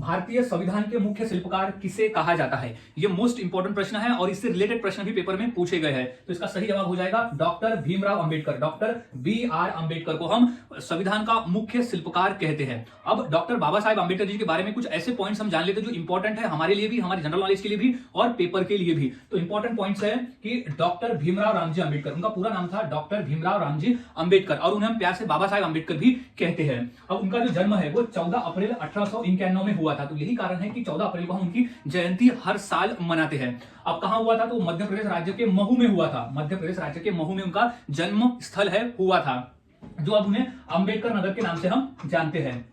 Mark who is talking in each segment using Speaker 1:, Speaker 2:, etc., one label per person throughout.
Speaker 1: भारतीय संविधान के मुख्य शिल्पकार किसे कहा जाता है? ये मोस्ट इंपॉर्टेंट प्रश्न है और इससे रिलेटेड प्रश्न भी पेपर में पूछे गए हैं। तो इसका सही जवाब हो जाएगा डॉक्टर भीमराव अंबेडकर। डॉक्टर बी.आर. अंबेडकर को हम संविधान का मुख्य शिल्पकार कहते हैं। अब डॉक्टर बाबा साहेब अंबेडकर जी के बारे में कुछ ऐसे पॉइंट्स हम जान लेते हैं जो इंपॉर्टेंट है हमारे लिए भी, हमारे जनरल नॉलेज के लिए भी और पेपर के लिए भी। तो इंपॉर्टेंट पॉइंट्स है कि डॉक्टर भीमराव रामजी अंबेडकर, उनका पूरा नाम था डॉक्टर भीमराव रामजी अंबेडकर और उन्हें हम प्यार से बाबा साहेब अंबेडकर भी कहते हैं। अब उनका जो जन्म है वो 14 अप्रैल 1891 में हुआ था। तो यही कारण है कि 14 अप्रैल को हम उनकी जयंती हर साल मनाते हैं। अब कहां हुआ था? तो मध्य प्रदेश राज्य के महू में हुआ था। मध्य प्रदेश राज्य के महू में उनका जन्म स्थल है हुआ था, जो अब उन्हें अंबेडकर नगर के नाम से हम जानते हैं।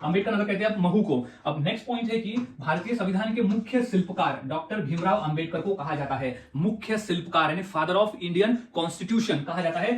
Speaker 1: अंबेडकर नगर कहते हैं महू को। अब नेक्स्ट पॉइंट है कि भारतीय संविधान के मुख्य शिल्पकार डॉक्टर भीमराव अंबेडकर को कहा जाता है मुख्य शिल्पकार, यानी फादर ऑफ इंडियन कॉन्स्टिट्यूशन कहा जाता है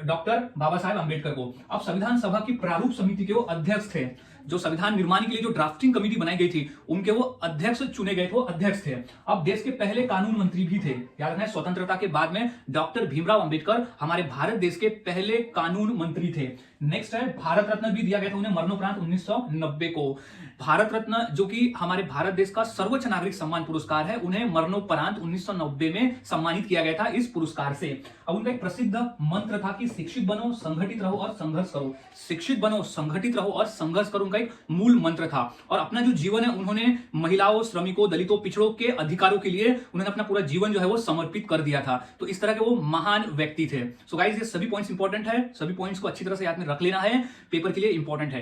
Speaker 1: डॉक्टर बाबा साहेब अंबेडकर को। अब संविधान सभा की प्रारूप समिति के वो अध्यक्ष थे। जो संविधान निर्माण के लिए जो ड्राफ्टिंग कमेटी बनाई गई थी उनके वो अध्यक्ष चुने गए थे, वो अध्यक्ष थे। अब देश के पहले कानून मंत्री भी थे। याद रखना, स्वतंत्रता के बाद में डॉक्टर भीमराव अंबेडकर हमारे भारत देश के पहले कानून मंत्री थे। नेक्स्ट है भारत रत्न भी दिया गया था उन्हें मरणोपरांत 1990 को। भारत रत्न जो कि हमारे भारत देश का सर्वोच्च नागरिक सम्मान पुरस्कार है, उन्हें मरणोपरांत 1990 में सम्मानित किया गया था इस पुरस्कार से। अब उनका एक प्रसिद्ध मंत्र था कि शिक्षित बनो, संगठित रहो और संघर्ष करो। शिक्षित बनो, संगठित रहो और संघर्ष करो उनका एक मूल मंत्र था। और अपना जो जीवन है उन्होंने महिलाओं, श्रमिकों, दलितों, पिछड़ों के अधिकारों के लिए उन्होंने अपना पूरा जीवन जो है वो समर्पित कर दिया था। तो इस तरह के वो महान व्यक्ति थे। सो गाइस, ये सभी पॉइंट्स इंपॉर्टेंट है, सभी पॉइंट्स को अच्छी तरह से याद में रख लेना है, पेपर के लिए इंपॉर्टेंट है।